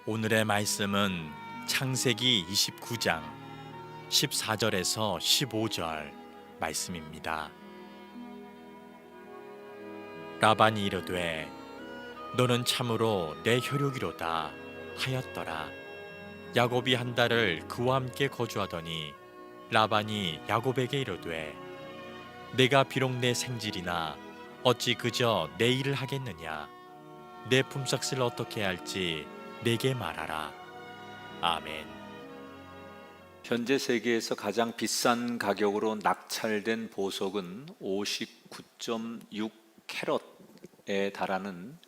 오늘의 말씀은 창세기 29장 14절에서 15절 말씀입니다. 라반이 이르되 너는 참으로 내 혈육이로다 하였더라. 야곱이 한 달을 그와 함께 거주하더니 라반이 야곱에게 이르되 내가 비록 내 생질이나 어찌 그저 내 일을 하겠느냐. 내 품삯을 어떻게 할지 내게 말하라. 아멘. 현재 세계에서 가장 비싼 가격으로 낙찰된 보석은 59.6 캐럿에 달하는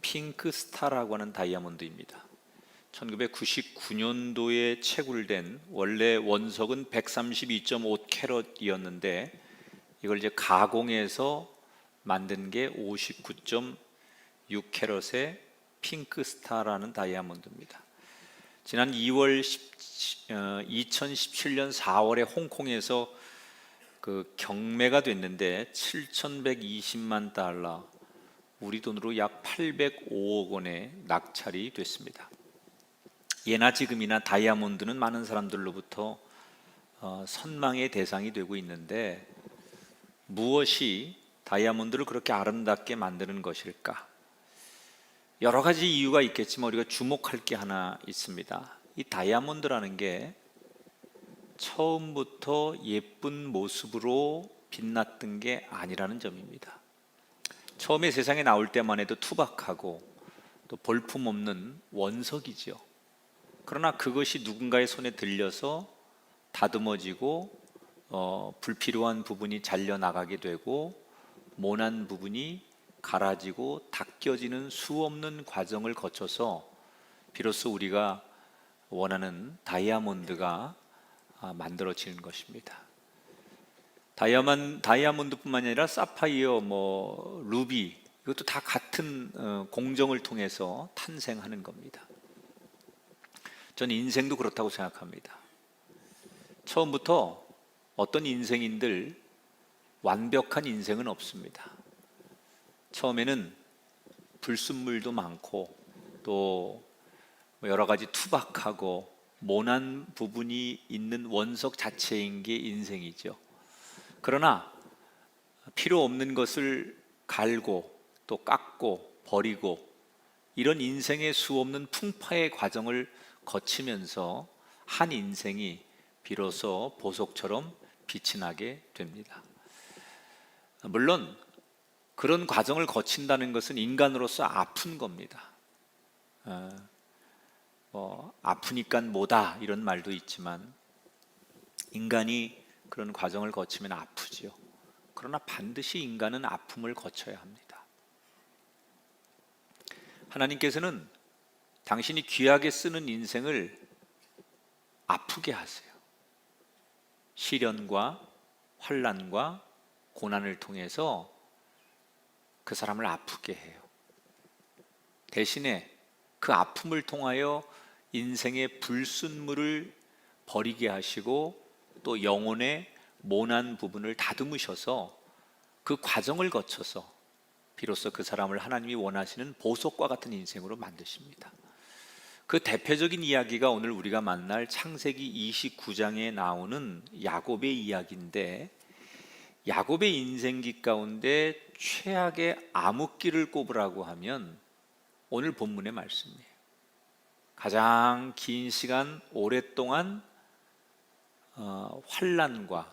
핑크스타라고 하는 다이아몬드입니다. 1999년도에 채굴된 원래 원석은 132.5 캐럿이었는데 이걸 이제 가공해서 만든 게 59.6 캐럿의 핑크스타라는 다이아몬드입니다. 지난 2017년 4월에 홍콩에서 그 경매가 됐는데 7,120만 달러, 우리 돈으로 약 805억 원에 낙찰이 됐습니다. 예나 지금이나 다이아몬드는 많은 사람들로부터 선망의 대상이 되고 있는데 무엇이 다이아몬드를 그렇게 아름답게 만드는 것일까? 여러 가지 이유가 있겠지만 우리가 주목할 게 하나 있습니다. 이 다이아몬드라는 게 처음부터 예쁜 모습으로 빛났던 게 아니라는 점입니다. 처음에 세상에 나올 때만 해도 투박하고 또 볼품없는 원석이죠. 그러나 그것이 누군가의 손에 들려서 다듬어지고 불필요한 부분이 잘려나가게 되고 모난 부분이 갈아지고 닦여지는 수없는 과정을 거쳐서 비로소 우리가 원하는 다이아몬드가 만들어지는 것입니다. 다이아몬드뿐만 아니라 사파이어, 루비, 이것도 다 같은 공정을 통해서 탄생하는 겁니다. 저는 인생도 그렇다고 생각합니다. 처음부터 어떤 인생인들 완벽한 인생은 없습니다. 처음에는 불순물도 많고 또 여러 가지 투박하고 모난 부분이 있는 원석 자체인 게 인생이죠. 그러나 필요 없는 것을 갈고 또 깎고 버리고 이런 인생의 수없는 풍파의 과정을 거치면서 한 인생이 비로소 보석처럼 빛이 나게 됩니다. 물론 그런 과정을 거친다는 것은 인간으로서 아픈 겁니다. 아프니까 뭐다 이런 말도 있지만 인간이 그런 과정을 거치면 아프지요. 그러나 반드시 인간은 아픔을 거쳐야 합니다. 하나님께서는 당신이 귀하게 쓰는 인생을 아프게 하세요. 시련과 환난과 고난을 통해서 그 사람을 아프게 해요. 대신에 그 아픔을 통하여 인생의 불순물을 버리게 하시고 또 영혼의 모난 부분을 다듬으셔서 그 과정을 거쳐서 비로소 그 사람을 하나님이 원하시는 보석과 같은 인생으로 만드십니다. 그 대표적인 이야기가 오늘 우리가 만날 창세기 29장에 나오는 야곱의 이야기인데, 야곱의 인생기 가운데 최악의 암흑기를 꼽으라고 하면 오늘 본문의 말씀이에요. 가장 긴 시간 오랫동안 환난과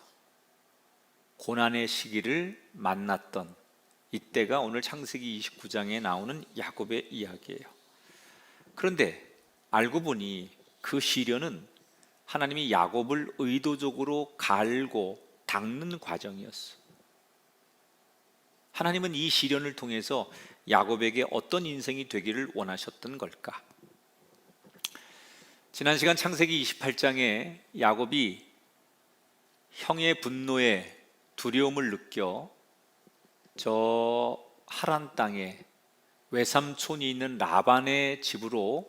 고난의 시기를 만났던 이때가 오늘 창세기 29장에 나오는 야곱의 이야기예요. 그런데 알고 보니 그 시련은 하나님이 야곱을 의도적으로 갈고 닦는 과정이었어. 하나님은 이 시련을 통해서 야곱에게 어떤 인생이 되기를 원하셨던 걸까? 지난 시간 창세기 28장에 야곱이 형의 분노에 두려움을 느껴 저 하란 땅에 외삼촌이 있는 라반의 집으로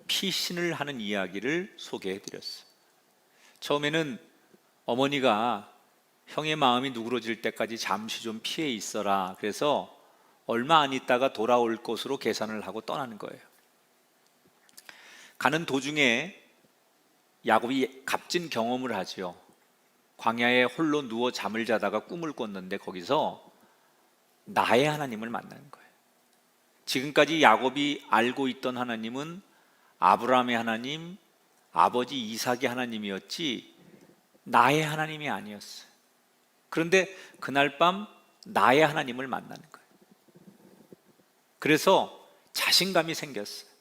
피신을 하는 이야기를 소개해 드렸어요. 처음에는 어머니가 형의 마음이 누그러질 때까지 잠시 좀 피해 있어라, 그래서 얼마 안 있다가 돌아올 것으로 계산을 하고 떠나는 거예요. 가는 도중에 야곱이 값진 경험을 하죠. 광야에 홀로 누워 잠을 자다가 꿈을 꿨는데 거기서 나의 하나님을 만나는 거예요. 지금까지 야곱이 알고 있던 하나님은 아브라함의 하나님, 아버지 이삭의 하나님이었지 나의 하나님이 아니었어요. 그런데 그날 밤 나의 하나님을 만나는 거예요. 그래서 자신감이 생겼어요.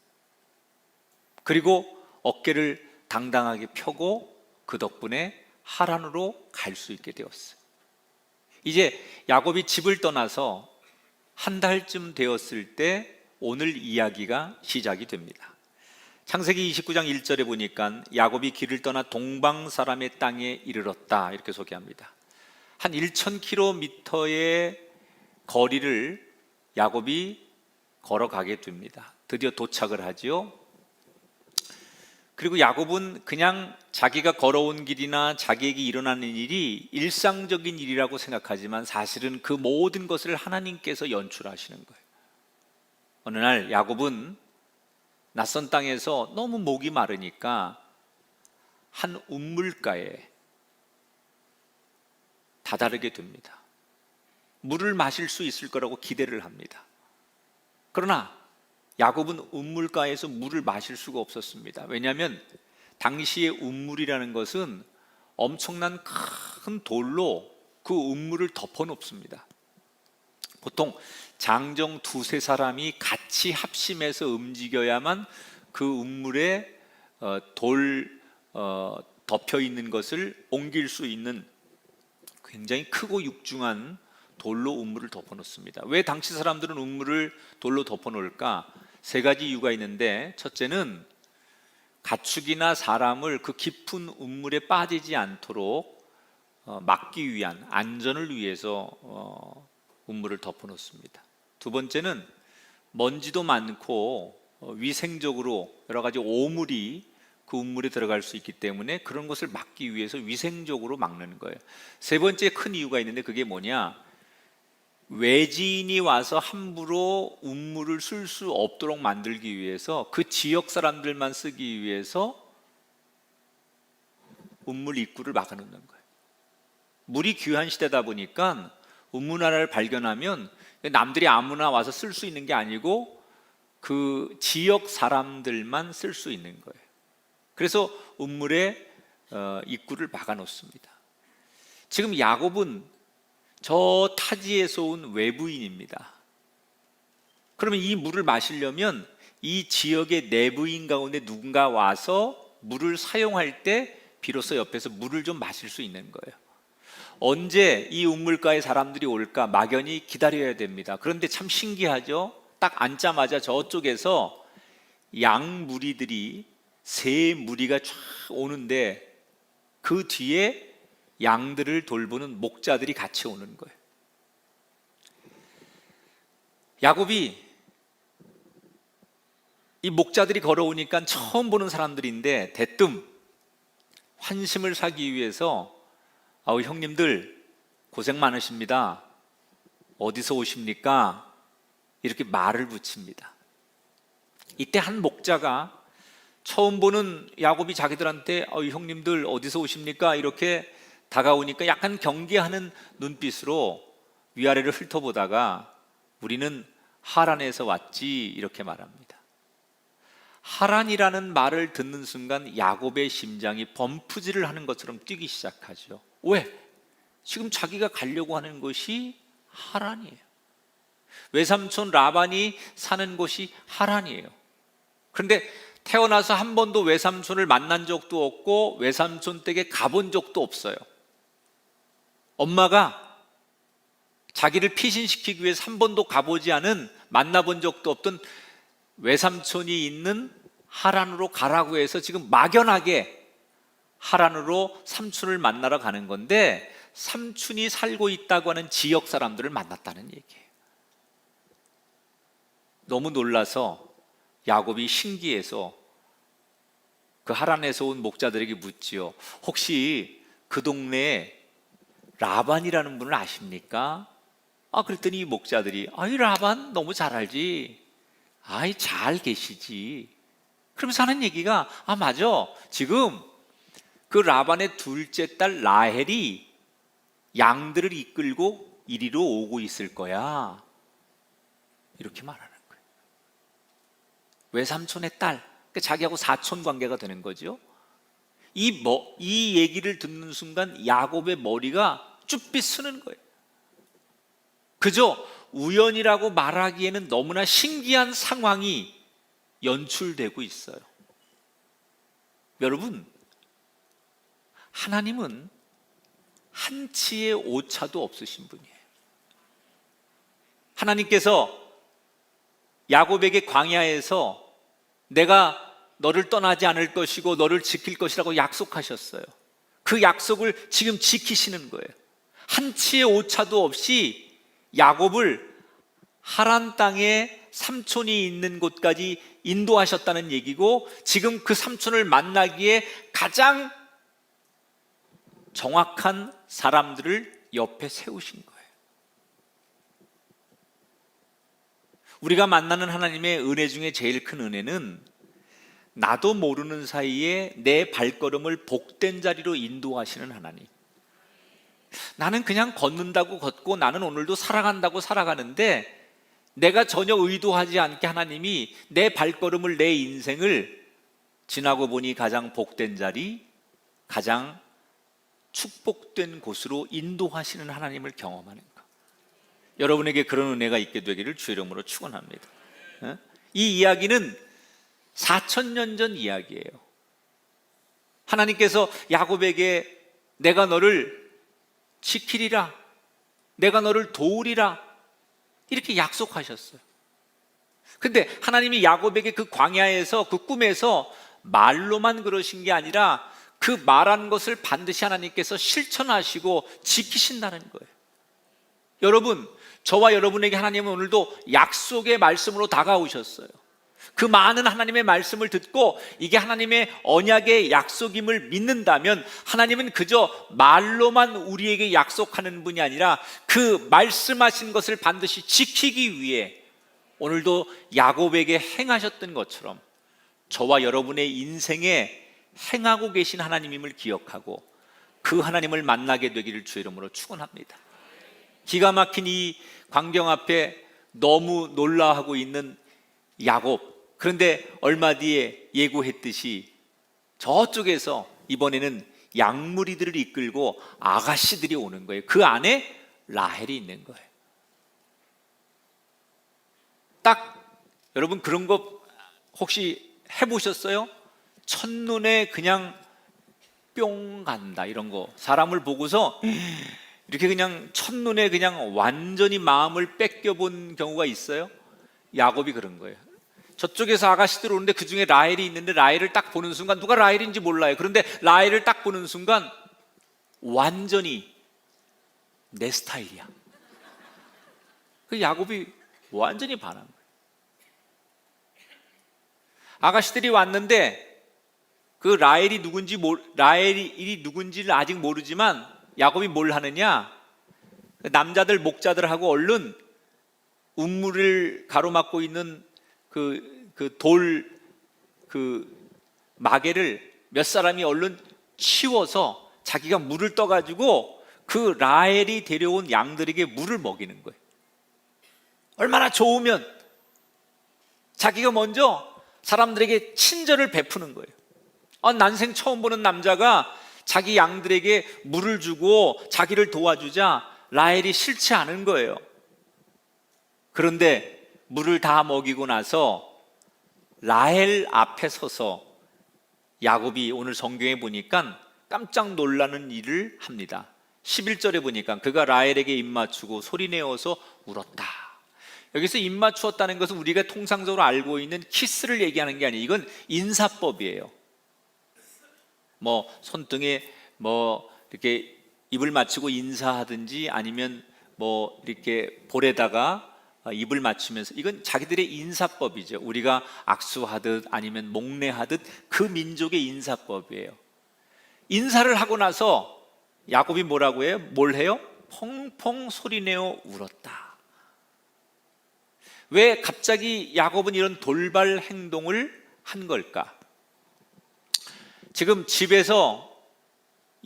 그리고 어깨를 당당하게 펴고 그 덕분에 하란으로 갈 수 있게 되었어요. 이제 야곱이 집을 떠나서 한 달쯤 되었을 때 오늘 이야기가 시작이 됩니다. 창세기 29장 1절에 보니까 야곱이 길을 떠나 동방 사람의 땅에 이르렀다 이렇게 소개합니다. 한 1000km의 거리를 야곱이 걸어가게 됩니다. 드디어 도착을 하지요. 그리고 야곱은 그냥 자기가 걸어온 길이나 자기에게 일어나는 일이 일상적인 일이라고 생각하지만 사실은 그 모든 것을 하나님께서 연출하시는 거예요. 어느 날 야곱은 낯선 땅에서 너무 목이 마르니까 한 우물가에 다다르게 됩니다. 물을 마실 수 있을 거라고 기대를 합니다. 그러나 야곱은 우물가에서 물을 마실 수가 없었습니다. 왜냐하면 당시의 우물이라는 것은 엄청난 큰 돌로 그 우물을 덮어놓습니다. 보통 장정 두세 사람이 같이 합심해서 움직여야만 그 우물에 덮여 있는 것을 옮길 수 있는 굉장히 크고 육중한 돌로 우물을 덮어놓습니다. 왜 당시 사람들은 우물을 돌로 덮어놓을까? 세 가지 이유가 있는데, 첫째는 가축이나 사람을 그 깊은 우물에 빠지지 않도록 막기 위한 안전을 위해서 우물을 덮어놓습니다. 두 번째는 먼지도 많고 위생적으로 여러 가지 오물이 그 우물에 들어갈 수 있기 때문에 그런 것을 막기 위해서 위생적으로 막는 거예요. 세 번째 큰 이유가 있는데 그게 뭐냐? 외지인이 와서 함부로 우물을 쓸 수 없도록 만들기 위해서, 그 지역 사람들만 쓰기 위해서 우물 입구를 막아놓는 거예요. 물이 귀한 시대다 보니까 우물 하나를 발견하면 남들이 아무나 와서 쓸 수 있는 게 아니고 그 지역 사람들만 쓸 수 있는 거예요. 그래서 우물의 입구를 막아놓습니다. 지금 야곱은 저 타지에서 온 외부인입니다. 그러면 이 물을 마시려면 이 지역의 내부인 가운데 누군가 와서 물을 사용할 때 비로소 옆에서 물을 좀 마실 수 있는 거예요. 언제 이 우물가에 사람들이 올까 막연히 기다려야 됩니다. 그런데 참 신기하죠? 딱 앉자마자 저쪽에서 양 무리들이 세 무리가 쫙 오는데 그 뒤에 양들을 돌보는 목자들이 같이 오는 거예요. 야곱이 이 목자들이 걸어오니까 처음 보는 사람들인데 대뜸 환심을 사기 위해서 형님들 고생 많으십니다. 어디서 오십니까? 이렇게 말을 붙입니다. 이때 한 목자가 처음 보는 야곱이 자기들한테 형님들 어디서 오십니까? 이렇게 다가오니까 약간 경계하는 눈빛으로 위아래를 훑어보다가 우리는 하란에서 왔지 이렇게 말합니다. 하란이라는 말을 듣는 순간 야곱의 심장이 범프질을 하는 것처럼 뛰기 시작하죠. 왜? 지금 자기가 가려고 하는 곳이 하란이에요. 외삼촌 라반이 사는 곳이 하란이에요. 그런데 태어나서 한 번도 외삼촌을 만난 적도 없고 외삼촌 댁에 가본 적도 없어요. 엄마가 자기를 피신시키기 위해서 한 번도 가보지 않은, 만나본 적도 없던 외삼촌이 있는 하란으로 가라고 해서 지금 막연하게 하란으로 삼촌을 만나러 가는 건데, 삼촌이 살고 있다고 하는 지역 사람들을 만났다는 얘기예요. 너무 놀라서 야곱이 신기해서 그 하란에서 온 목자들에게 묻지요. 혹시 그 동네에 라반이라는 분을 아십니까? 그랬더니 이 목자들이 라반 너무 잘 알지. 잘 계시지. 그러면서 하는 얘기가 맞아. 지금 그 라반의 둘째 딸 라헬이 양들을 이끌고 이리로 오고 있을 거야. 이렇게 말하는 거예요. 외삼촌의 딸, 그러니까 자기하고 사촌 관계가 되는 거죠. 이 얘기를 듣는 순간 야곱의 머리가 쭈삣 쓰는 거예요. 그저 우연이라고 말하기에는 너무나 신기한 상황이 연출되고 있어요. 여러분, 하나님은 한치의 오차도 없으신 분이에요. 하나님께서 야곱에게 광야에서 내가 너를 떠나지 않을 것이고 너를 지킬 것이라고 약속하셨어요. 그 약속을 지금 지키시는 거예요. 한치의 오차도 없이 야곱을 하란 땅에 삼촌이 있는 곳까지 인도하셨다는 얘기고, 지금 그 삼촌을 만나기에 가장 정확한 사람들을 옆에 세우신 거예요. 우리가 만나는 하나님의 은혜 중에 제일 큰 은혜는 나도 모르는 사이에 내 발걸음을 복된 자리로 인도하시는 하나님. 나는 그냥 걷는다고 걷고 나는 오늘도 살아간다고 살아가는데, 내가 전혀 의도하지 않게 하나님이 내 발걸음을, 내 인생을 지나고 보니 가장 복된 자리, 가장 축복된 곳으로 인도하시는 하나님을 경험하는 것. 여러분에게 그런 은혜가 있게 되기를 주의 이름으로 축원합니다. 이 이야기는 4,000년 전 이야기예요. 하나님께서 야곱에게 내가 너를 지키리라, 내가 너를 도우리라, 이렇게 약속하셨어요. 근데 하나님이 야곱에게 그 광야에서, 그 꿈에서 말로만 그러신 게 아니라 그 말한 것을 반드시 하나님께서 실천하시고 지키신다는 거예요. 여러분, 저와 여러분에게 하나님은 오늘도 약속의 말씀으로 다가오셨어요. 그 많은 하나님의 말씀을 듣고 이게 하나님의 언약의 약속임을 믿는다면, 하나님은 그저 말로만 우리에게 약속하는 분이 아니라 그 말씀하신 것을 반드시 지키기 위해 오늘도 야곱에게 행하셨던 것처럼 저와 여러분의 인생에 행하고 계신 하나님임을 기억하고 그 하나님을 만나게 되기를 주의 이름으로 축원합니다. 기가 막힌 이 광경 앞에 너무 놀라하고 있는 야곱, 그런데 얼마 뒤에 예고했듯이 저쪽에서 이번에는 양무리들을 이끌고 아가씨들이 오는 거예요. 그 안에 라헬이 있는 거예요. 딱 여러분 그런 거 혹시 해보셨어요? 첫눈에 그냥 뿅 간다, 이런 거. 사람을 보고서 이렇게 그냥 첫눈에 그냥 완전히 마음을 뺏겨본 경우가 있어요? 야곱이 그런 거예요. 저쪽에서 아가씨들 오는데 그 중에 라헬이 있는데 라헬을 딱 보는 순간, 누가 라헬인지 몰라요. 그런데 라헬을 딱 보는 순간 완전히 내 스타일이야. 그 야곱이 완전히 반한 거예요. 아가씨들이 왔는데 그 라헬이 누군지를 아직 모르지만 야곱이 뭘 하느냐, 남자들 목자들하고 얼른 운물을 가로막고 있는 마개를 몇 사람이 얼른 치워서 자기가 물을 떠가지고 그 라헬이 데려온 양들에게 물을 먹이는 거예요. 얼마나 좋으면 자기가 먼저 사람들에게 친절을 베푸는 거예요. 난생 처음 보는 남자가 자기 양들에게 물을 주고 자기를 도와주자 라헬이 싫지 않은 거예요. 그런데 물을 다 먹이고 나서 라헬 앞에 서서 야곱이 오늘 성경에 보니까 깜짝 놀라는 일을 합니다. 11절에 보니까 그가 라헬에게 입맞추고 소리내어서 울었다. 여기서 입맞추었다는 것은 우리가 통상적으로 알고 있는 키스를 얘기하는 게 아니에요. 이건 인사법이에요. 손등에 이렇게 입을 맞추고 인사하든지 아니면 이렇게 볼에다가 입을 맞추면서, 이건 자기들의 인사법이죠. 우리가 악수하듯 아니면 목례하듯 그 민족의 인사법이에요. 인사를 하고 나서 야곱이 뭐라고 해요? 뭘 해요? 펑펑 소리내어 울었다. 왜 갑자기 야곱은 이런 돌발 행동을 한 걸까? 지금 집에서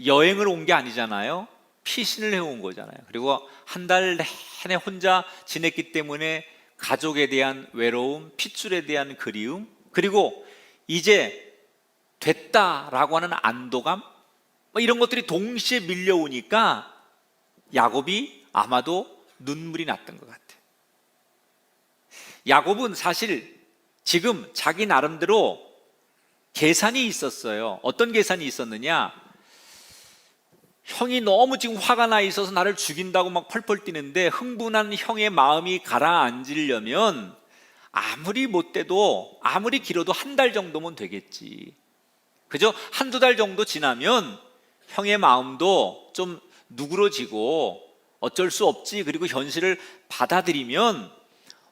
여행을 온 게 아니잖아요. 피신을 해온 거잖아요. 그리고 한 달 내내 혼자 지냈기 때문에 가족에 대한 외로움, 핏줄에 대한 그리움, 그리고 이제 됐다라고 하는 안도감, 이런 것들이 동시에 밀려오니까 야곱이 아마도 눈물이 났던 것 같아요. 야곱은 사실 지금 자기 나름대로 계산이 있었어요. 어떤 계산이 있었느냐? 형이 너무 지금 화가 나 있어서 나를 죽인다고 막 펄펄 뛰는데 흥분한 형의 마음이 가라앉으려면 아무리 못돼도 아무리 길어도 한 달 정도면 되겠지. 그죠? 한두 달 정도 지나면 형의 마음도 좀 누그러지고 어쩔 수 없지. 그리고 현실을 받아들이면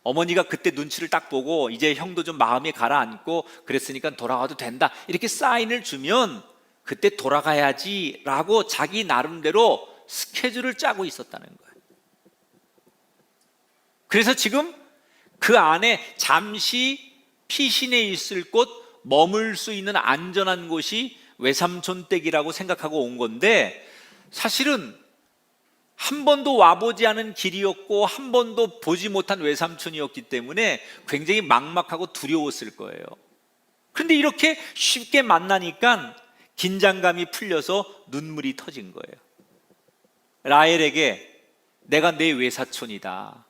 어머니가 그때 눈치를 딱 보고 이제 형도 좀 마음이 가라앉고 그랬으니까 돌아가도 된다. 이렇게 사인을 주면 그때 돌아가야지라고 자기 나름대로 스케줄을 짜고 있었다는 거예요. 그래서 지금 그 안에 잠시 피신해 있을 곳, 머물 수 있는 안전한 곳이 외삼촌 댁이라고 생각하고 온 건데 사실은 한 번도 와보지 않은 길이었고 한 번도 보지 못한 외삼촌이었기 때문에 굉장히 막막하고 두려웠을 거예요. 그런데 이렇게 쉽게 만나니까 긴장감이 풀려서 눈물이 터진 거예요. 라헬에게 내가 내 외사촌이다,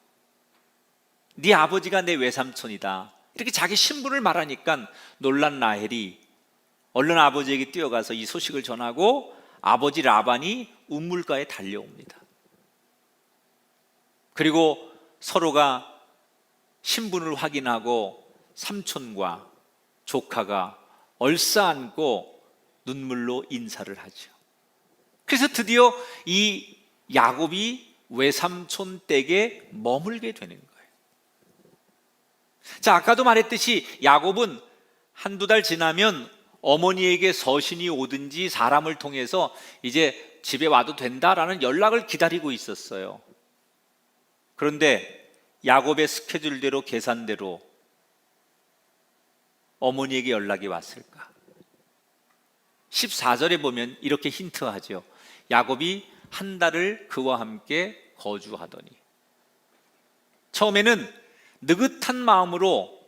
네 아버지가 내 외삼촌이다, 이렇게 자기 신분을 말하니까 놀란 라헬이 얼른 아버지에게 뛰어가서 이 소식을 전하고 아버지 라반이 우물가에 달려옵니다. 그리고 서로가 신분을 확인하고 삼촌과 조카가 얼싸안고 눈물로 인사를 하죠. 그래서 드디어 이 야곱이 외삼촌 댁에 머물게 되는 거예요. 자, 아까도 말했듯이 야곱은 한두 달 지나면 어머니에게 서신이 오든지 사람을 통해서 이제 집에 와도 된다라는 연락을 기다리고 있었어요. 그런데 야곱의 스케줄대로 계산대로 어머니에게 연락이 왔을까? 14절에 보면 이렇게 힌트하죠. 야곱이 한 달을 그와 함께 거주하더니. 처음에는 느긋한 마음으로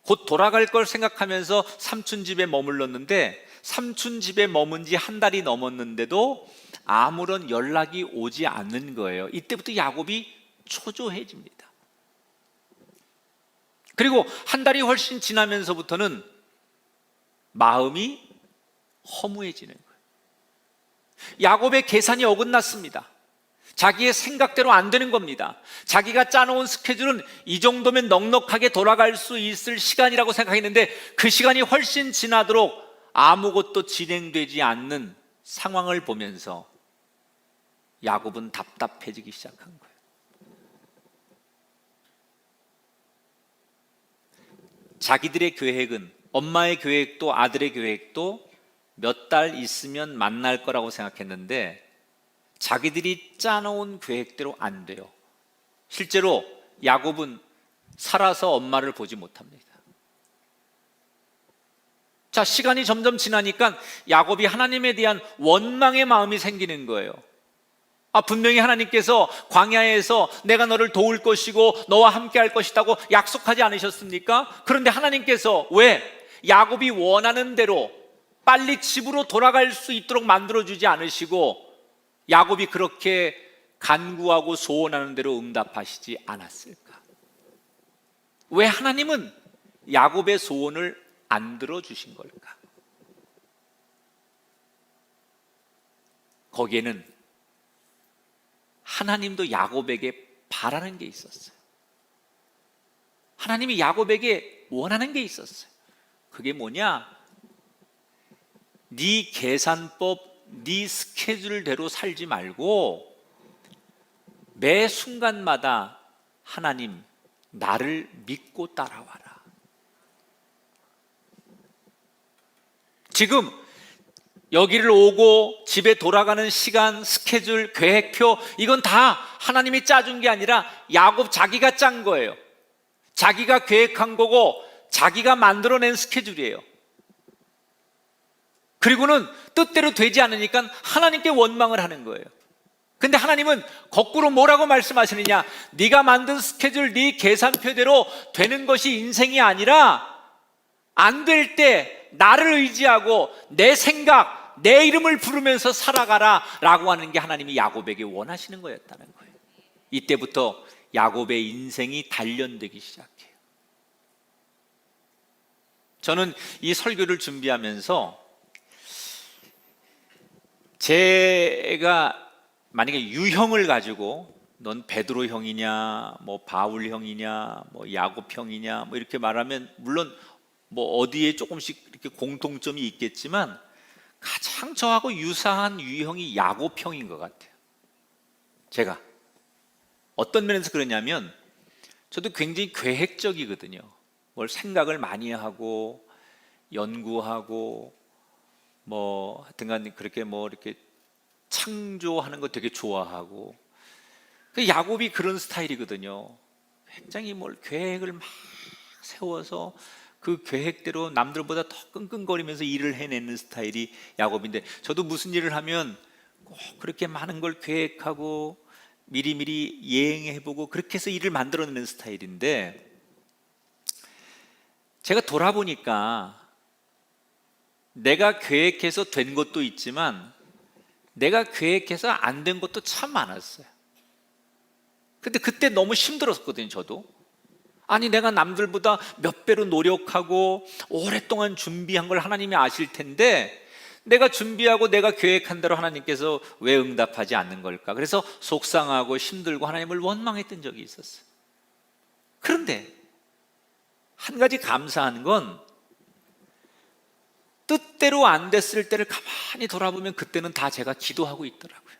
곧 돌아갈 걸 생각하면서 삼촌 집에 머물렀는데 삼촌 집에 머문 지 한 달이 넘었는데도 아무런 연락이 오지 않는 거예요. 이때부터 야곱이 초조해집니다. 그리고 한 달이 훨씬 지나면서부터는 마음이 허무해지는 거예요. 야곱의 계산이 어긋났습니다. 자기의 생각대로 안 되는 겁니다. 자기가 짜놓은 스케줄은 이 정도면 넉넉하게 돌아갈 수 있을 시간이라고 생각했는데 그 시간이 훨씬 지나도록 아무것도 진행되지 않는 상황을 보면서 야곱은 답답해지기 시작한 거예요. 자기들의 계획은, 엄마의 계획도 아들의 계획도 몇 달 있으면 만날 거라고 생각했는데 자기들이 짜놓은 계획대로 안 돼요. 실제로 야곱은 살아서 엄마를 보지 못합니다. 자, 시간이 점점 지나니까 야곱이 하나님에 대한 원망의 마음이 생기는 거예요. 분명히 하나님께서 광야에서 내가 너를 도울 것이고 너와 함께 할 것이라고 약속하지 않으셨습니까? 그런데 하나님께서 왜 야곱이 원하는 대로 빨리 집으로 돌아갈 수 있도록 만들어주지 않으시고 야곱이 그렇게 간구하고 소원하는 대로 응답하시지 않았을까? 왜 하나님은 야곱의 소원을 안 들어주신 걸까? 거기에는 하나님도 야곱에게 바라는 게 있었어요. 하나님이 야곱에게 원하는 게 있었어요. 그게 뭐냐? 네 계산법, 네 스케줄대로 살지 말고 매 순간마다 하나님, 나를 믿고 따라와라. 지금 여기를 오고 집에 돌아가는 시간, 스케줄, 계획표, 이건 다 하나님이 짜준 게 아니라 야곱 자기가 짠 거예요. 자기가 계획한 거고 자기가 만들어낸 스케줄이에요. 그리고는 뜻대로 되지 않으니까 하나님께 원망을 하는 거예요. 근데 하나님은 거꾸로 뭐라고 말씀하시느냐? 네가 만든 스케줄, 네 계산표대로 되는 것이 인생이 아니라 안 될 때 나를 의지하고 내 생각, 내 이름을 부르면서 살아가라 라고 하는 게 하나님이 야곱에게 원하시는 거였다는 거예요. 이때부터 야곱의 인생이 단련되기 시작해요. 저는 이 설교를 준비하면서 제가 만약에 유형을 가지고 넌 베드로 형이냐, 뭐 바울 형이냐, 뭐 야곱 형이냐, 뭐 이렇게 말하면 물론 뭐 어디에 조금씩 이렇게 공통점이 있겠지만 가장 저하고 유사한 유형이 야곱 형인 것 같아요. 제가 어떤 면에서 그러냐면 저도 굉장히 계획적이거든요. 뭘 생각을 많이 하고 연구하고 뭐 하여튼간 그렇게 뭐 이렇게 창조하는 거 되게 좋아하고, 그 야곱이 그런 스타일이거든요. 굉장히 뭘 계획을 막 세워서 그 계획대로 남들보다 더 끙끙거리면서 일을 해내는 스타일이 야곱인데, 저도 무슨 일을 하면 꼭 그렇게 많은 걸 계획하고 미리미리 예행해보고 그렇게 해서 일을 만들어내는 스타일인데, 제가 돌아보니까 내가 계획해서 된 것도 있지만 내가 계획해서 안 된 것도 참 많았어요. 근데 그때 너무 힘들었거든요. 저도 아니 내가 남들보다 몇 배로 노력하고 오랫동안 준비한 걸 하나님이 아실 텐데 내가 준비하고 내가 계획한 대로 하나님께서 왜 응답하지 않는 걸까? 그래서 속상하고 힘들고 하나님을 원망했던 적이 있었어요. 그런데 한 가지 감사한 건 뜻대로 안 됐을 때를 가만히 돌아보면 그때는 다 제가 기도하고 있더라고요.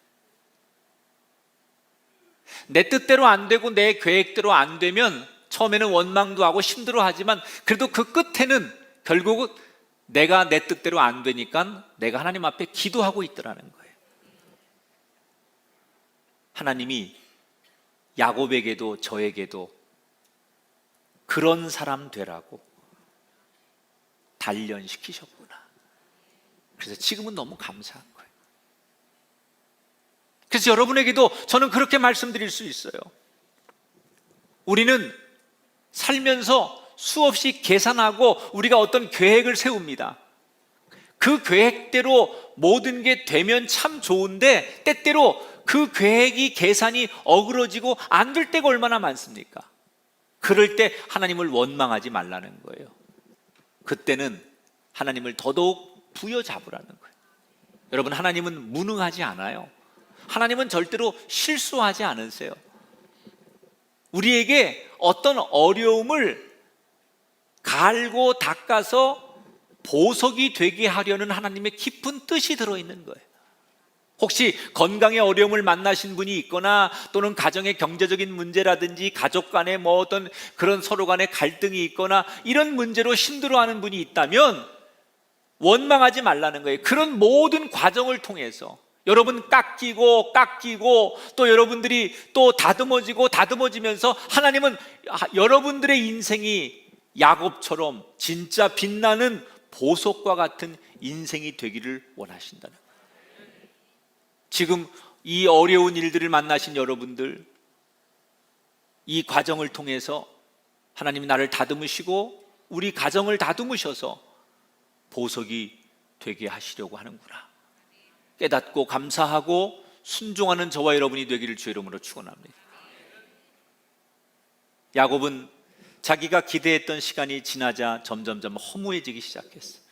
내 뜻대로 안 되고 내 계획대로 안 되면 처음에는 원망도 하고 힘들어하지만 그래도 그 끝에는 결국은 내가 내 뜻대로 안 되니까 내가 하나님 앞에 기도하고 있더라는 거예요. 하나님이 야곱에게도 저에게도 그런 사람 되라고 단련시키셨구나. 그래서 지금은 너무 감사한 거예요. 그래서 여러분에게도 저는 그렇게 말씀드릴 수 있어요. 우리는 살면서 수없이 계산하고 우리가 어떤 계획을 세웁니다. 그 계획대로 모든 게 되면 참 좋은데 때때로 그 계획이 계산이 어그러지고 안 될 때가 얼마나 많습니까? 그럴 때 하나님을 원망하지 말라는 거예요. 그때는 하나님을 더더욱 부여잡으라는 거예요. 여러분, 하나님은 무능하지 않아요. 하나님은 절대로 실수하지 않으세요. 우리에게 어떤 어려움을 갈고 닦아서 보석이 되게 하려는 하나님의 깊은 뜻이 들어있는 거예요. 혹시 건강에 어려움을 만나신 분이 있거나 또는 가정의 경제적인 문제라든지 가족 간에 뭐 어떤 그런 서로 간에 갈등이 있거나 이런 문제로 힘들어하는 분이 있다면 원망하지 말라는 거예요. 그런 모든 과정을 통해서 여러분 깎이고 또 여러분들이 또 다듬어지면서 하나님은 여러분들의 인생이 야곱처럼 진짜 빛나는 보석과 같은 인생이 되기를 원하신다는 거예요. 지금 이 어려운 일들을 만나신 여러분들, 이 과정을 통해서 하나님이 나를 다듬으시고 우리 가정을 다듬으셔서 보석이 되게 하시려고 하는구나 깨닫고 감사하고 순종하는 저와 여러분이 되기를 주의 이름으로 축원합니다. 야곱은 자기가 기대했던 시간이 지나자 점점점 허무해지기 시작했어요.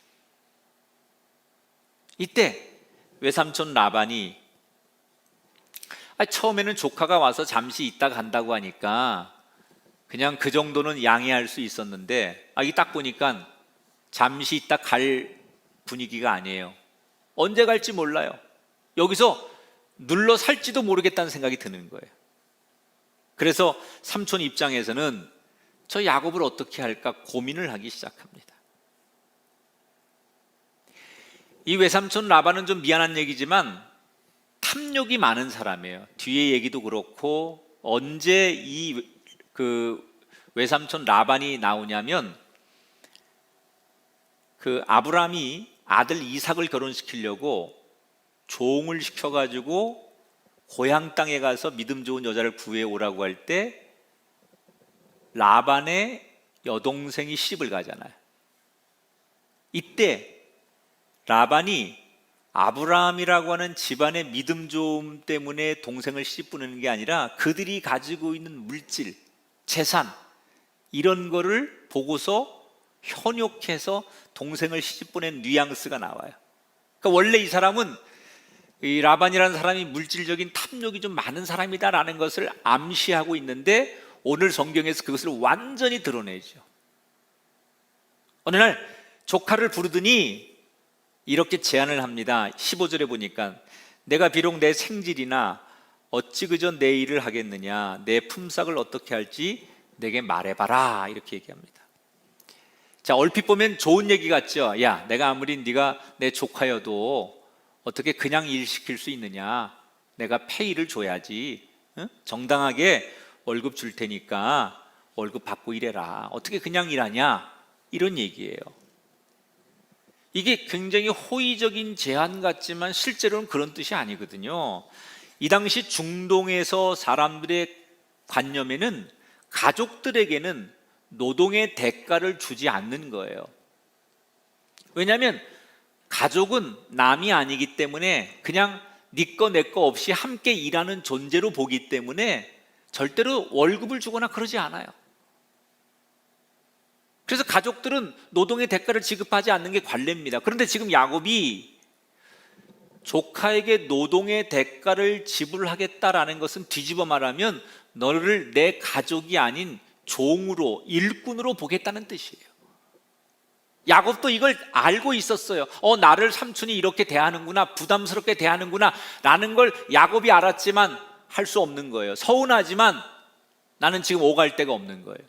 이때 외삼촌 라반이 처음에는 조카가 와서 잠시 있다 간다고 하니까 그냥 그 정도는 양해할 수 있었는데 이 딱 보니까 잠시 있다 갈 분위기가 아니에요. 언제 갈지 몰라요. 여기서 눌러 살지도 모르겠다는 생각이 드는 거예요. 그래서 삼촌 입장에서는 저 야곱을 어떻게 할까 고민을 하기 시작합니다. 이 외삼촌 라반은 좀 미안한 얘기지만 탐욕이 많은 사람이에요. 뒤에 얘기도 그렇고 언제 이 외삼촌 라반이 나오냐면 그 아브라함이 아들 이삭을 결혼시키려고 종을 시켜가지고 고향 땅에 가서 믿음 좋은 여자를 구해 오라고 할 때 라반의 여동생이 시집을 가잖아요. 이때 라반이 아브라함이라고 하는 집안의 믿음 좋음 때문에 동생을 시집 보내는 게 아니라 그들이 가지고 있는 물질, 재산 이런 거를 보고서 현혹해서 동생을 시집 보낸 뉘앙스가 나와요. 그러니까 원래 이 사람은 이 라반이라는 사람이 물질적인 탐욕이 좀 많은 사람이다라는 것을 암시하고 있는데 오늘 성경에서 그것을 완전히 드러내죠. 어느 날 조카를 부르더니 이렇게 제안을 합니다. 15절에 보니까 내가 비록 내 생질이나 어찌 그저 내 일을 하겠느냐, 내 품삯을 어떻게 할지 내게 말해봐라, 이렇게 얘기합니다. 자, 얼핏 보면 좋은 얘기 같죠. 야, 내가 아무리 네가 내 조카여도 어떻게 그냥 일 시킬 수 있느냐, 내가 페이를 줘야지, 응? 정당하게 월급 줄 테니까 월급 받고 일해라, 어떻게 그냥 일하냐, 이런 얘기예요. 이게 굉장히 호의적인 제안 같지만 실제로는 그런 뜻이 아니거든요. 이 당시 중동에서 사람들의 관념에는 가족들에게는 노동의 대가를 주지 않는 거예요. 왜냐하면 가족은 남이 아니기 때문에 그냥 네 거 내 거 없이 함께 일하는 존재로 보기 때문에 절대로 월급을 주거나 그러지 않아요. 그래서 가족들은 노동의 대가를 지급하지 않는 게 관례입니다. 그런데 지금 야곱이 조카에게 노동의 대가를 지불하겠다라는 것은 뒤집어 말하면 너를 내 가족이 아닌 종으로, 일꾼으로 보겠다는 뜻이에요. 야곱도 이걸 알고 있었어요. 나를 삼촌이 이렇게 대하는구나, 부담스럽게 대하는구나 라는 걸 야곱이 알았지만 할 수 없는 거예요. 서운하지만 나는 지금 오갈 데가 없는 거예요.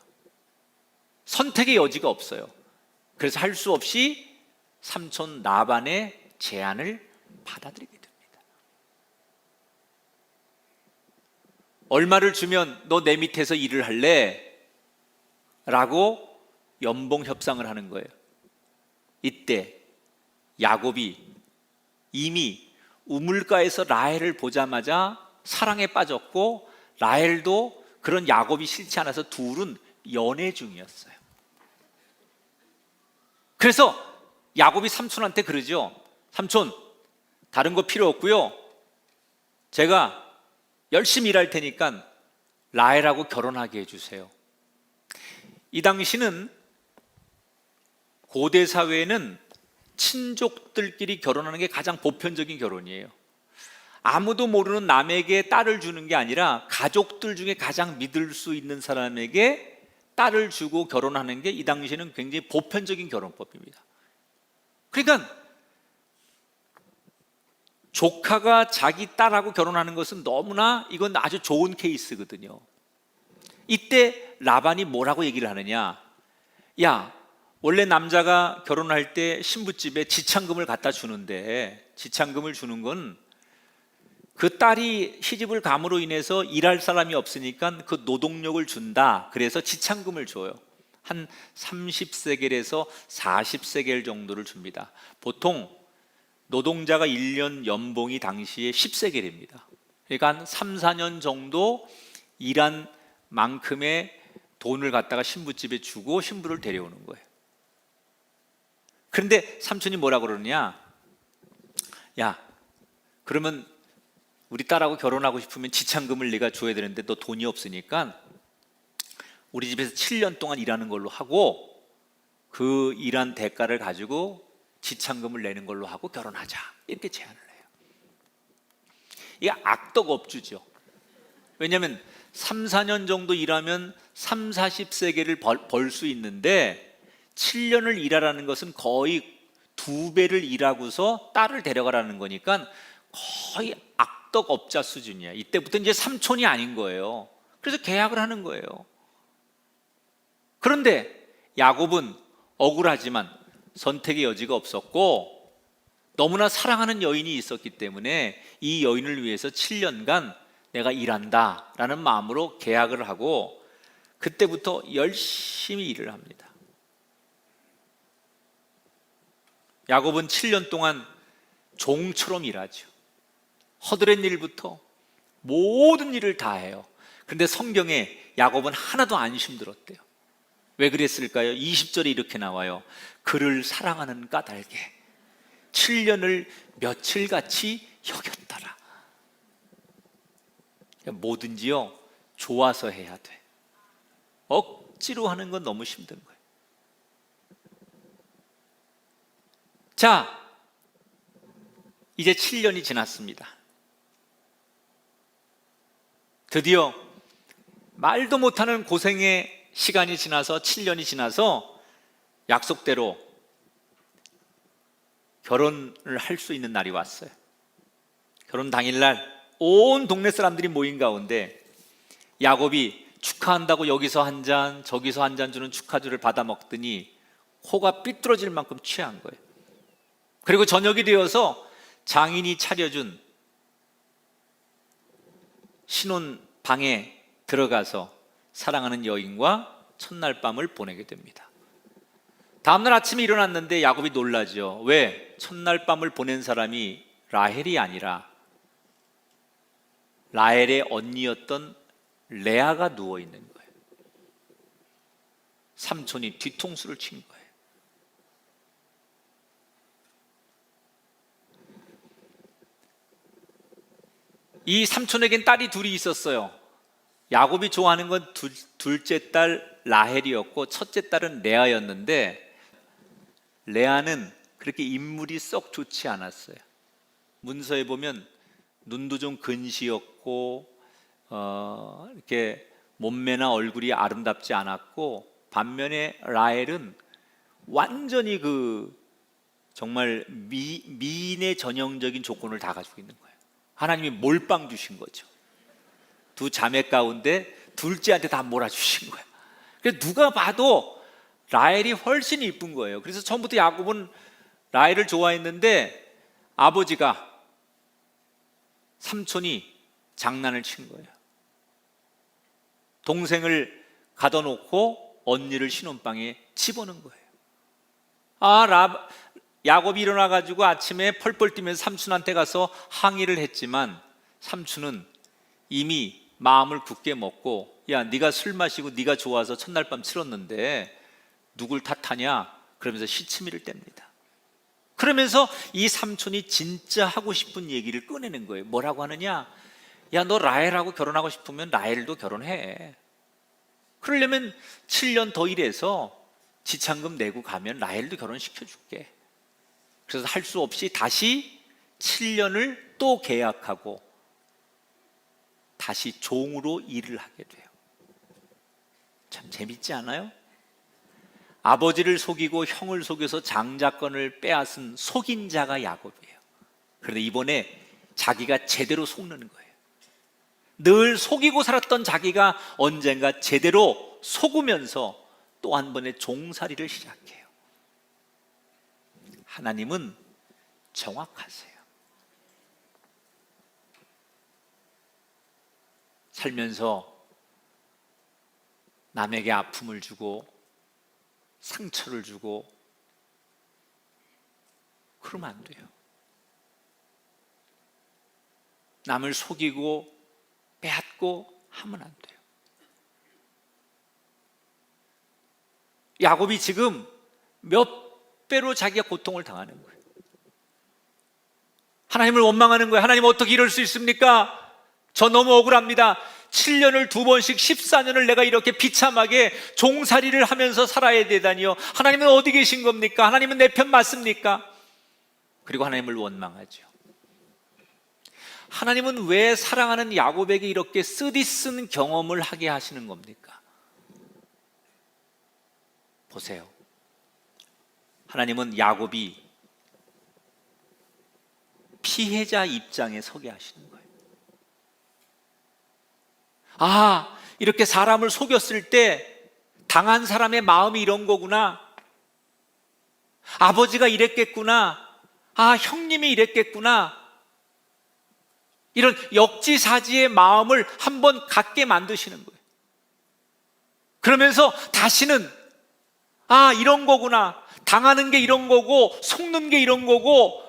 선택의 여지가 없어요. 그래서 할 수 없이 삼촌 라반의 제안을 받아들이게 됩니다. 얼마를 주면 너 내 밑에서 일을 할래? 라고 연봉 협상을 하는 거예요. 이때 야곱이 이미 우물가에서 라헬을 보자마자 사랑에 빠졌고 라헬도 그런 야곱이 싫지 않아서 둘은 연애 중이었어요. 그래서 야곱이 삼촌한테 그러죠. 삼촌, 다른 거 필요 없고요, 제가 열심히 일할 테니까 라헬하고 결혼하게 해주세요. 이 당시는 고대 사회에는 친족들끼리 결혼하는 게 가장 보편적인 결혼이에요. 아무도 모르는 남에게 딸을 주는 게 아니라 가족들 중에 가장 믿을 수 있는 사람에게 딸을 주고 결혼하는 게 이 당시에는 굉장히 보편적인 결혼법입니다. 그러니까 조카가 자기 딸하고 결혼하는 것은 너무나 이건 아주 좋은 케이스거든요. 이때 라반이 뭐라고 얘기를 하느냐, 야, 원래 남자가 결혼할 때 신부집에 지참금을 갖다 주는데 지참금을 주는 건 그 딸이 시집을 감으로 인해서 일할 사람이 없으니까 그 노동력을 준다, 그래서 지참금을 줘요. 한 30세겔에서 40세겔 정도를 줍니다. 보통 노동자가 1년 연봉이 당시에 10세겔입니다. 그러니까 한 3, 4년 정도 일한 만큼의 돈을 갖다가 신부집에 주고 신부를 데려오는 거예요. 그런데 삼촌이 뭐라 그러느냐, 야, 그러면 우리 딸하고 결혼하고 싶으면 지참금을 네가 줘야 되는데 너 돈이 없으니까 우리 집에서 7년 동안 일하는 걸로 하고 그 일한 대가를 가지고 지참금을 내는 걸로 하고 결혼하자, 이렇게 제안을 해요. 이게 악덕업주죠. 왜냐하면 3, 4년 정도 일하면 3, 40세계를 벌 수 있는데 7년을 일하라는 것은 거의 2배를 일하고서 딸을 데려가라는 거니까 거의 악덕업자 수준이야. 이때부터 이제 삼촌이 아닌 거예요. 그래서 계약을 하는 거예요. 그런데 야곱은 억울하지만 선택의 여지가 없었고 너무나 사랑하는 여인이 있었기 때문에 이 여인을 위해서 7년간 내가 일한다 라는 마음으로 계약을 하고 그때부터 열심히 일을 합니다. 야곱은 7년 동안 종처럼 일하죠. 허드렛 일부터 모든 일을 다 해요. 그런데 성경에 야곱은 하나도 안 힘들었대요. 왜 그랬을까요? 20절에 이렇게 나와요. 그를 사랑하는 까닭에 7년을 며칠같이 여겼더라. 뭐든지요, 좋아서 해야 돼. 억지로 하는 건 너무 힘든 거예요. 자, 이제 7년이 지났습니다. 드디어 말도 못하는 고생의 시간이 지나서 7년이 지나서 약속대로 결혼을 할 수 있는 날이 왔어요. 결혼 당일날 온 동네 사람들이 모인 가운데 야곱이 축하한다고 여기서 한 잔 저기서 한 잔 주는 축하주를 받아 먹더니 코가 삐뚤어질 만큼 취한 거예요. 그리고 저녁이 되어서 장인이 차려준 신혼방에 들어가서 사랑하는 여인과 첫날 밤을 보내게 됩니다. 다음날 아침에 일어났는데 야곱이 놀라죠. 왜? 첫날 밤을 보낸 사람이 라헬이 아니라 라헬의 언니였던 레아가 누워 있는 거예요. 삼촌이 뒤통수를 친 거예요. 이 삼촌에겐 딸이 둘이 있었어요. 야곱이 좋아하는 건 둘째 딸 라헬이었고 첫째 딸은 레아였는데, 레아는 그렇게 인물이 썩 좋지 않았어요. 문서에 보면 눈도 좀 근시였고 이렇게 몸매나 얼굴이 아름답지 않았고, 반면에 라헬은 완전히 정말 미인의 전형적인 조건을 다 가지고 있는 거예요. 하나님이 몰빵 주신 거죠. 두 자매 가운데 둘째한테 다 몰아주신 거예요. 그래서 누가 봐도 라헬이 훨씬 이쁜 거예요. 그래서 처음부터 야곱은 라헬을 좋아했는데 아버지가, 삼촌이 장난을 친 거예요. 동생을 가둬놓고 언니를 신혼방에 집어넣은 거예요. 야곱이 일어나가지고 아침에 펄펄 뛰면서 삼촌한테 가서 항의를 했지만 삼촌은 이미 마음을 굳게 먹고, 야, 네가 술 마시고 네가 좋아서 첫날 밤 치렀는데 누굴 탓하냐? 그러면서 시치미를 뗍니다. 그러면서 이 삼촌이 진짜 하고 싶은 얘기를 꺼내는 거예요. 뭐라고 하느냐? 야, 너 라헬하고 결혼하고 싶으면 라헬도 결혼해. 그러려면 7년 더 일해서 지참금 내고 가면 라헬도 결혼시켜줄게. 그래서 할 수 없이 다시 7년을 또 계약하고 다시 종으로 일을 하게 돼요. 참 재밌지 않아요? 아버지를 속이고 형을 속여서 장자권을 빼앗은 속인 자가 야곱이에요. 그런데 이번에 자기가 제대로 속는 거예요. 늘 속이고 살았던 자기가 언젠가 제대로 속으면서 또 한 번의 종살이를 시작해요. 하나님은 정확하세요. 살면서 남에게 아픔을 주고 상처를 주고 그러면 안 돼요. 남을 속이고 빼앗고 하면 안 돼요. 야곱이 지금 몇 배로 자기가 고통을 당하는 거예요. 하나님을 원망하는 거예요. 하나님 어떻게 이럴 수 있습니까? 저 너무 억울합니다. 7년을 2번씩 14년을 내가 이렇게 비참하게 종살이를 하면서 살아야 되다니요. 하나님은 어디 계신 겁니까? 하나님은 내 편 맞습니까? 그리고 하나님을 원망하죠. 하나님은 왜 사랑하는 야곱에게 이렇게 쓰디쓴 경험을 하게 하시는 겁니까? 보세요. 하나님은 야곱이 피해자 입장에 서게 하시는 거예요. 이렇게 사람을 속였을 때 당한 사람의 마음이 이런 거구나. 아버지가 이랬겠구나. 형님이 이랬겠구나. 이런 역지사지의 마음을 한번 갖게 만드시는 거예요. 그러면서 다시는 이런 거구나. 당하는 게 이런 거고 속는 게 이런 거고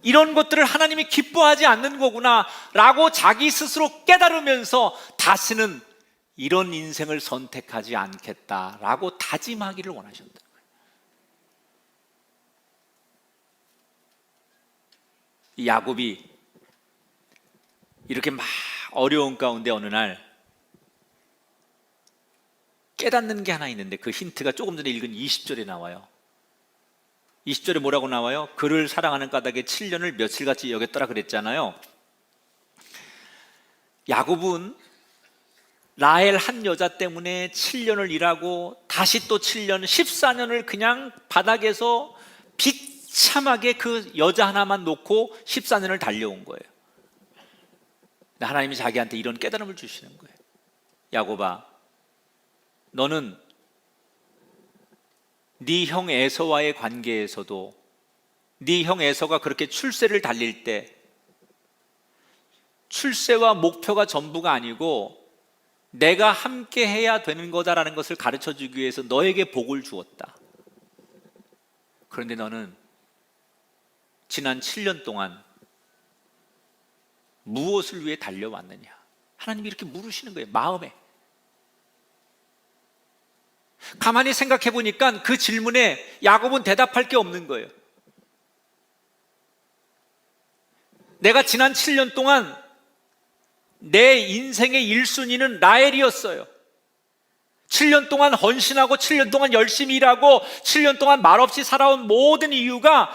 이런 것들을 하나님이 기뻐하지 않는 거구나 라고 자기 스스로 깨달으면서 다시는 이런 인생을 선택하지 않겠다라고 다짐하기를 원하셨다. 이 야곱이 이렇게 막 어려운 가운데 어느 날 깨닫는 게 하나 있는데 그 힌트가 조금 전에 읽은 20절에 나와요. 20절에 뭐라고 나와요? 그를 사랑하는 까닭에 7년을 며칠같이 여겼더라 그랬잖아요. 야곱은 라헬 한 여자 때문에 7년을 일하고 다시 또 7년, 14년을 그냥 바닥에서 비참하게 그 여자 하나만 놓고 14년을 달려온 거예요. 하나님이 자기한테 이런 깨달음을 주시는 거예요. 야곱아, 너는 네 형 에서와의 관계에서도 네 형 에서가 그렇게 출세를 달릴 때 출세와 목표가 전부가 아니고 내가 함께 해야 되는 거다라는 것을 가르쳐 주기 위해서 너에게 복을 주었다. 그런데 너는 지난 7년 동안 무엇을 위해 달려왔느냐? 하나님이 이렇게 물으시는 거예요. 마음에. 가만히 생각해 보니까 그 질문에 야곱은 대답할 게 없는 거예요. 내가 지난 7년 동안 내 인생의 1순위는 라헬이었어요. 7년 동안 헌신하고 7년 동안 열심히 일하고 7년 동안 말없이 살아온 모든 이유가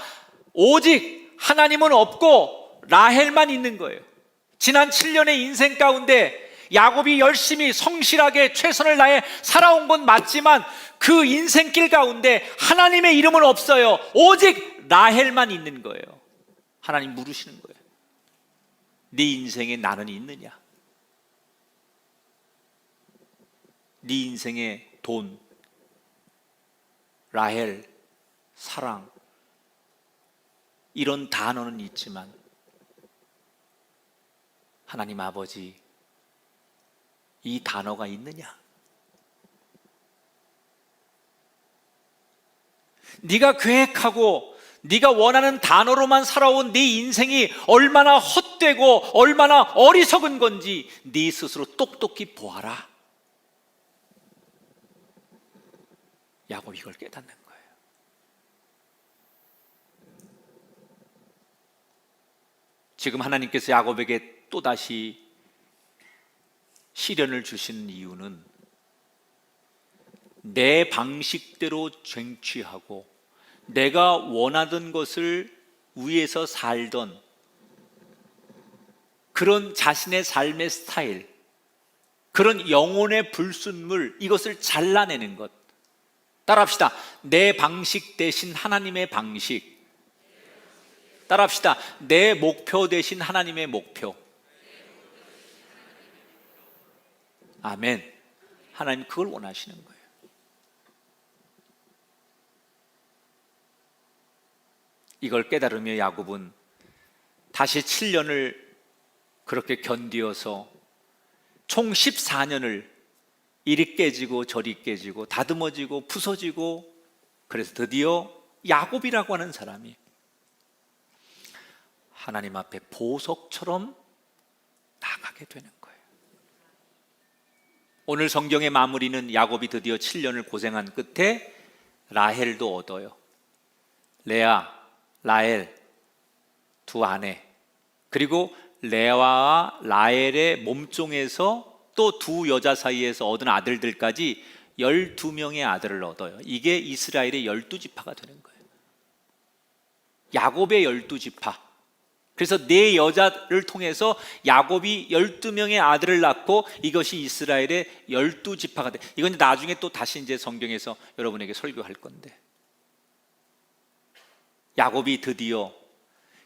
오직 하나님은 없고 라헬만 있는 거예요. 지난 7년의 인생 가운데 야곱이 열심히 성실하게 최선을 다해 살아온 건 맞지만 그 인생길 가운데 하나님의 이름은 없어요. 오직 라헬만 있는 거예요. 하나님 물으시는 거예요. 네 인생에 나는 있느냐? 네 인생에 돈, 라헬, 사랑 이런 단어는 있지만 하나님 아버지 이 단어가 있느냐? 네가 계획하고 네가 원하는 단어로만 살아온 네 인생이 얼마나 헛되고 얼마나 어리석은 건지 네 스스로 똑똑히 보아라. 야곱이 이걸 깨닫는 거예요. 지금 하나님께서 야곱에게 또다시 시련을 주시는 이유는 내 방식대로 쟁취하고 내가 원하던 것을 위해서 살던 그런 자신의 삶의 스타일, 그런 영혼의 불순물, 이것을 잘라내는 것. 따라합시다. 내 방식 대신 하나님의 방식. 따라합시다. 내 목표 대신 하나님의 목표. 아멘. 하나님 그걸 원하시는 거예요. 이걸 깨달으며 야곱은 다시 7년을 그렇게 견디어서 총 14년을 이리 깨지고 저리 깨지고 다듬어지고 부서지고, 그래서 드디어 야곱이라고 하는 사람이 하나님 앞에 보석처럼 나가게 되는 거예요. 오늘 성경의 마무리는 야곱이 드디어 7년을 고생한 끝에 라헬도 얻어요. 레아, 라헬 두 아내, 그리고 레아와 라헬의 몸종에서 또 두 여자 사이에서 얻은 아들들까지 12명의 아들을 얻어요. 이게 이스라엘의 12지파가 되는 거예요. 야곱의 12지파. 그래서 네 여자를 통해서 야곱이 12명의 아들을 낳고 이것이 이스라엘의 12지파가 돼. 이건 나중에 또 다시 이제 성경에서 여러분에게 설교할 건데, 야곱이 드디어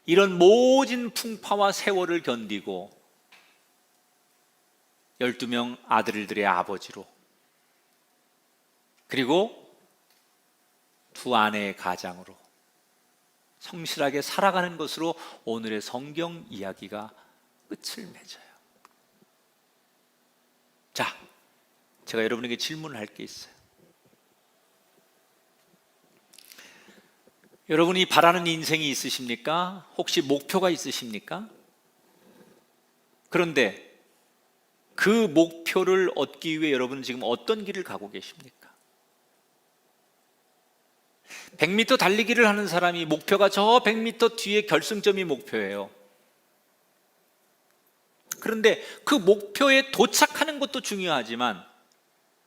이런 모진 풍파와 세월을 견디고 12명 아들들의 아버지로, 그리고 두 아내의 가장으로 성실하게 살아가는 것으로 오늘의 성경 이야기가 끝을 맺어요. 자, 제가 여러분에게 질문을 할 게 있어요. 여러분이 바라는 인생이 있으십니까? 혹시 목표가 있으십니까? 그런데 그 목표를 얻기 위해 여러분은 지금 어떤 길을 가고 계십니까? 100m 달리기를 하는 사람이 목표가 저 100m 뒤에 결승점이 목표예요. 그런데 그 목표에 도착하는 것도 중요하지만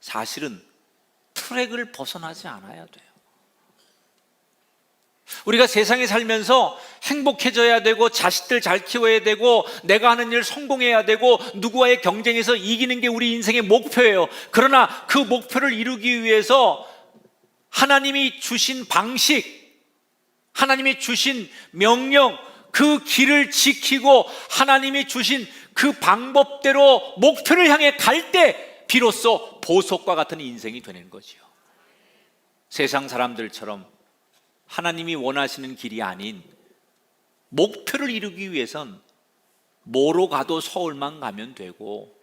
사실은 트랙을 벗어나지 않아야 돼요. 우리가 세상에 살면서 행복해져야 되고 자식들 잘 키워야 되고 내가 하는 일 성공해야 되고 누구와의 경쟁에서 이기는 게 우리 인생의 목표예요. 그러나 그 목표를 이루기 위해서 하나님이 주신 방식, 하나님이 주신 명령, 그 길을 지키고 하나님이 주신 그 방법대로 목표를 향해 갈 때 비로소 보석과 같은 인생이 되는 거지요. 세상 사람들처럼 하나님이 원하시는 길이 아닌 목표를 이루기 위해선 뭐로 가도 서울만 가면 되고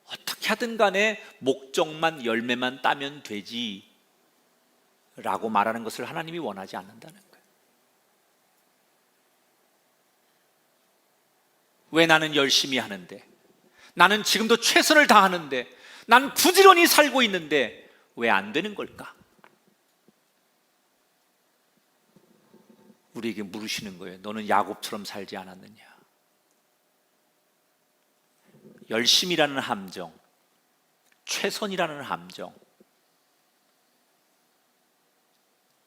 어떻게 하든 간에 목적만 열매만 따면 되지 라고 말하는 것을 하나님이 원하지 않는다는 거예요. 왜 나는 열심히 하는데, 나는 지금도 최선을 다하는데, 나는 부지런히 살고 있는데 왜 안 되는 걸까? 우리에게 물으시는 거예요. 너는 야곱처럼 살지 않았느냐? 열심이라는 함정, 최선이라는 함정,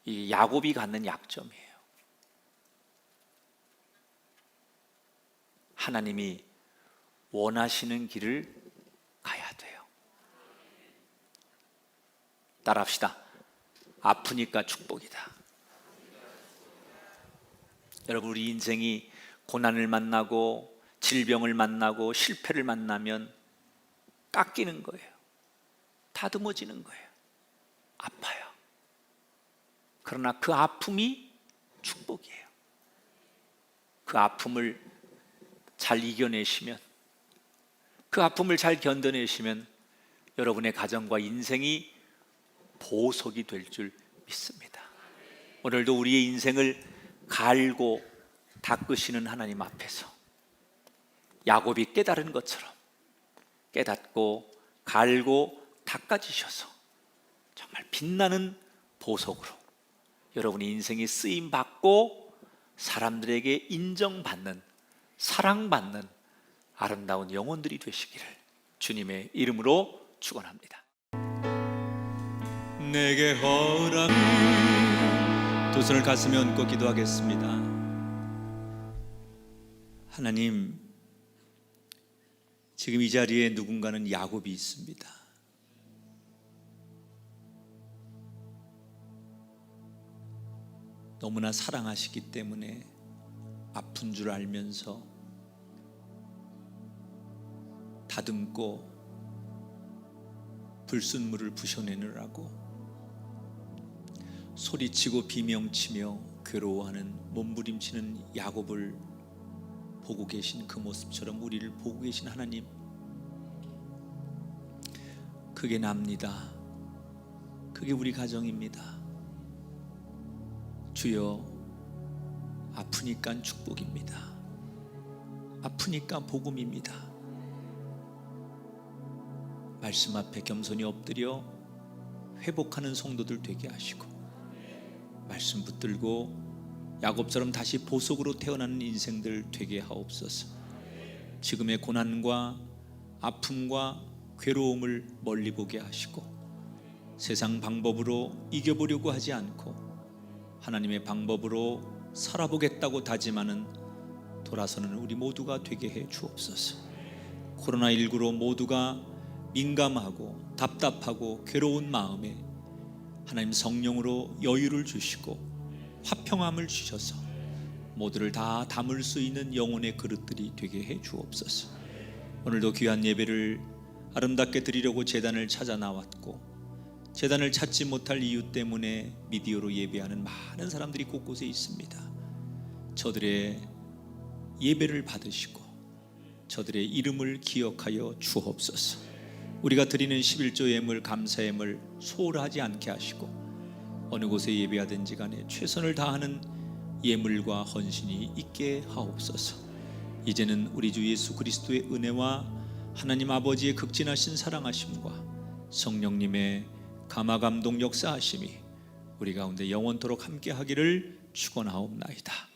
이 야곱이 갖는 약점이에요. 하나님이 원하시는 길을 가야 돼요. 따라합시다. 아프니까 축복이다. 여러분, 우리 인생이 고난을 만나고 질병을 만나고 실패를 만나면 깎이는 거예요. 다듬어지는 거예요. 아파요. 그러나 그 아픔이 축복이에요. 그 아픔을 잘 이겨내시면, 그 아픔을 잘 견뎌내시면 여러분의 가정과 인생이 보석이 될 줄 믿습니다. 오늘도 우리의 인생을 갈고 닦으시는 하나님 앞에서 야곱이 깨달은 것처럼 깨닫고 갈고 닦아지셔서 정말 빛나는 보석으로 여러분의 인생이 쓰임받고 사람들에게 인정받는, 사랑받는 아름다운 영혼들이 되시기를 주님의 이름으로 축원합니다. 내게 허락. 두 손을 가슴에 얹고 기도하겠습니다. 하나님, 지금 이 자리에 누군가는 야곱이 있습니다. 너무나 사랑하시기 때문에 아픈 줄 알면서 다듬고 불순물을 부셔내느라고 소리치고 비명치며 괴로워하는 몸부림치는 야곱을 보고 계신 그 모습처럼 우리를 보고 계신 하나님, 그게 납니다. 그게 우리 가정입니다. 주여, 아프니까 축복입니다. 아프니까 복음입니다. 말씀 앞에 겸손히 엎드려 회복하는 성도들 되게 하시고, 말씀 붙들고 야곱처럼 다시 보석으로 태어나는 인생들 되게 하옵소서. 지금의 고난과 아픔과 괴로움을 멀리 보게 하시고 세상 방법으로 이겨보려고 하지 않고 하나님의 방법으로 살아보겠다고 다짐하는 돌아서는 우리 모두가 되게 해 주옵소서. 코로나19로 모두가 민감하고 답답하고 괴로운 마음에 하나님 성령으로 여유를 주시고 화평함을 주셔서 모두를 다 담을 수 있는 영혼의 그릇들이 되게 해 주옵소서. 오늘도 귀한 예배를 아름답게 드리려고 제단을 찾아 나왔고 제단을 찾지 못할 이유 때문에 미디어로 예배하는 많은 사람들이 곳곳에 있습니다. 저들의 예배를 받으시고 저들의 이름을 기억하여 주옵소서. 우리가 드리는 11조 예물 감사 예물 소홀하지 않게 하시고 어느 곳에 예배하든지 간에 최선을 다하는 예물과 헌신이 있게 하옵소서. 이제는 우리 주 예수 그리스도의 은혜와 하나님 아버지의 극진하신 사랑하심과 성령님의 감화감동 역사하심이 우리 가운데 영원토록 함께 하기를 축원하옵나이다.